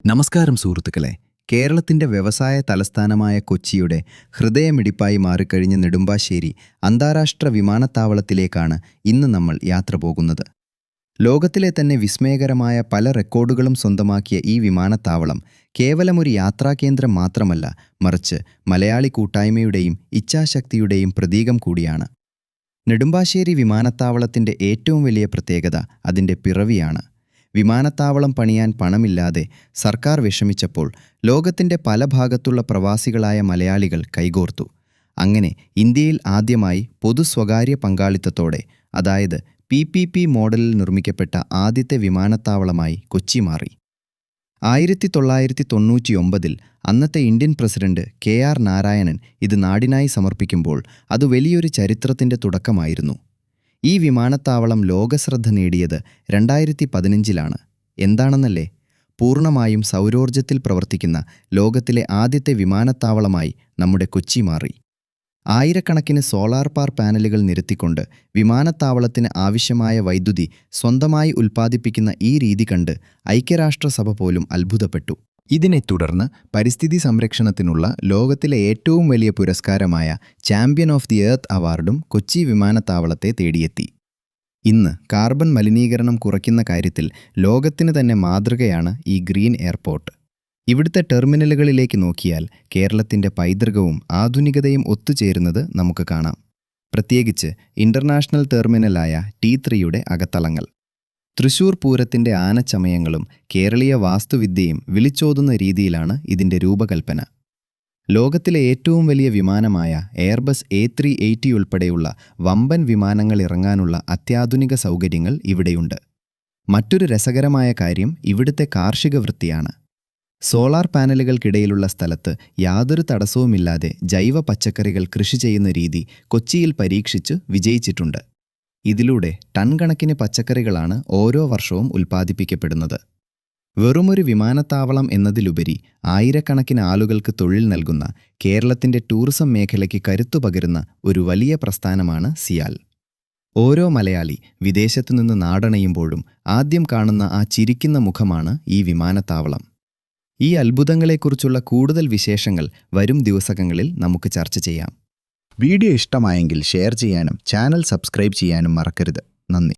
നമസ്കാരം സുഹൃത്തുക്കളെ. കേരളത്തിന്റെ വ്യവസായ തലസ്ഥാനമായ കൊച്ചിയുടെ ഹൃദയമിടിപ്പായി മാറിക്കഴിഞ്ഞ നെടുമ്പാശ്ശേരി അന്താരാഷ്ട്ര വിമാനത്താവളത്തിലേക്കാണ് ഇന്ന് നമ്മൾ യാത്ര പോകുന്നത്. ലോകത്തിലെ തന്നെ വിസ്മയകരമായ പല റെക്കോർഡുകളും സ്വന്തമാക്കിയ ഈ വിമാനത്താവളം കേവലമൊരു യാത്രാകേന്ദ്രം മാത്രമല്ല, മറിച്ച് മലയാളി കൂട്ടായ്മയുടെയും ഇച്ഛാശക്തിയുടെയും പ്രതീകം കൂടിയാണ്. നെടുമ്പാശ്ശേരി വിമാനത്താവളത്തിന്റെ ഏറ്റവും വലിയ പ്രത്യേകത അതിന്റെ പിറവിയാണ്. വിമാനത്താവളം പണിയാൻ പണമില്ലാതെ സർക്കാർ വിഷമിച്ചപ്പോൾ ലോകത്തിൻ്റെ പല ഭാഗത്തുള്ള പ്രവാസികളായ മലയാളികൾ കൈകോർത്തു. അങ്ങനെ ഇന്ത്യയിൽ ആദ്യമായി പൊതു-സ്വകാര്യ പങ്കാളിത്തത്തോടെ, അതായത് PPP മോഡലിൽ നിർമ്മിക്കപ്പെട്ട ആദ്യത്തെ വിമാനത്താവളമായി കൊച്ചി മാറി. 1999 അന്നത്തെ ഇന്ത്യൻ പ്രസിഡന്റ് KR നാരായണൻ ഇത് നാടിനായി സമർപ്പിക്കുമ്പോൾ അത് വലിയൊരു ചരിത്രത്തിൻ്റെ തുടക്കമായിരുന്നു. ഈ വിമാനത്താവളം ലോകശ്രദ്ധ നേടിയത് 2015 എന്താണെന്നല്ലേ? പൂർണ്ണമായും സൗരോർജ്ജത്തിൽ പ്രവർത്തിക്കുന്ന ലോകത്തിലെ ആദ്യത്തെ വിമാനത്താവളമായി നമ്മുടെ കൊച്ചി മാറി. ആയിരക്കണക്കിന് സോളാർ പവർ പാനലുകൾ നിരത്തിക്കൊണ്ട് വിമാനത്താവളത്തിന് ആവശ്യമായ വൈദ്യുതി സ്വന്തമായി ഉൽപ്പാദിപ്പിക്കുന്ന ഈ രീതി കണ്ട് ഐക്യരാഷ്ട്രസഭ പോലും അത്ഭുതപ്പെട്ടു. ഇതിനെ തുടർന്ന് പരിസ്ഥിതി സംരക്ഷണത്തിനുള്ള ലോകത്തിലെ ഏറ്റവും വലിയ പുരസ്കാരമായ ചാമ്പ്യൻ ഓഫ് ദി എർത്ത് അവാർഡും കൊച്ചി വിമാനത്താവളത്തെ തേടിയെത്തി. ഇന്ന് കാർബൺ മലിനീകരണം കുറയ്ക്കുന്ന കാര്യത്തിൽ ലോകത്തിന് തന്നെ മാതൃകയാണ് ഈ ഗ്രീൻ എയർപോർട്ട്. ഇവിടുത്തെ ടെർമിനലുകളിലേക്ക് നോക്കിയാൽ കേരളത്തിൻ്റെ പൈതൃകവും ആധുനികതയും ഒത്തുചേരുന്നത് നമുക്ക് കാണാം. പ്രത്യേകിച്ച് ഇൻ്റർനാഷണൽ ടെർമിനലായ T3യുടെ അകത്തളങ്ങൾ. തൃശൂർ പൂരത്തിൻ്റെ ആനച്ചമയങ്ങളും കേരളീയ വാസ്തുവിദ്യയും വിളിച്ചോതുന്ന രീതിയിലാണ് ഇതിൻ്റെ രൂപകൽപ്പന. ലോകത്തിലെ ഏറ്റവും വലിയ വിമാനമായ എയർബസ് A380 ഉൾപ്പെടെയുള്ള വമ്പൻ വിമാനങ്ങൾ ഇറങ്ങാനുള്ള അത്യാധുനിക സൗകര്യങ്ങൾ ഇവിടെയുണ്ട്. മറ്റൊരു രസകരമായ കാര്യം ഇവിടുത്തെ കാർഷിക വൃത്തിയാണ്. സോളാർ പാനലുകൾക്കിടയിലുള്ള സ്ഥലത്ത് യാതൊരു തടസ്സവുമില്ലാതെ ജൈവ പച്ചക്കറികൾ കൃഷി ചെയ്യുന്ന രീതി കൊച്ചിയിൽ പരീക്ഷിച്ച് വിജയിച്ചിട്ടുണ്ട്. ഇതിലൂടെ ടൺ കണക്കിന് പച്ചക്കറികളാണ് ഓരോ വർഷവും ഉൽപ്പാദിപ്പിക്കപ്പെടുന്നത്. വെറുമൊരു വിമാനത്താവളം എന്നതിലുപരി ആയിരക്കണക്കിന് ആളുകൾക്ക് തൊഴിൽ നൽകുന്ന, കേരളത്തിൻ്റെ ടൂറിസം മേഖലയ്ക്ക് കരുത്തു പകരുന്ന ഒരു വലിയ പ്രസ്ഥാനമാണ് സിയാൽ. ഓരോ മലയാളി വിദേശത്തുനിന്ന് നാടണയുമ്പോഴും ആദ്യം കാണുന്ന ആ ചിരിക്കുന്ന മുഖമാണ് ഈ വിമാനത്താവളം. ഈ അത്ഭുതങ്ങളെക്കുറിച്ചുള്ള കൂടുതൽ വിശേഷങ്ങൾ വരും ദിവസങ്ങളിൽ നമുക്ക് ചർച്ച ചെയ്യാം. വീഡിയോ ഇഷ്ടമായെങ്കിൽ ഷെയർ ചെയ്യാനും ചാനൽ സബ്സ്ക്രൈബ് ചെയ്യാനും മറക്കരുത്. നന്ദി.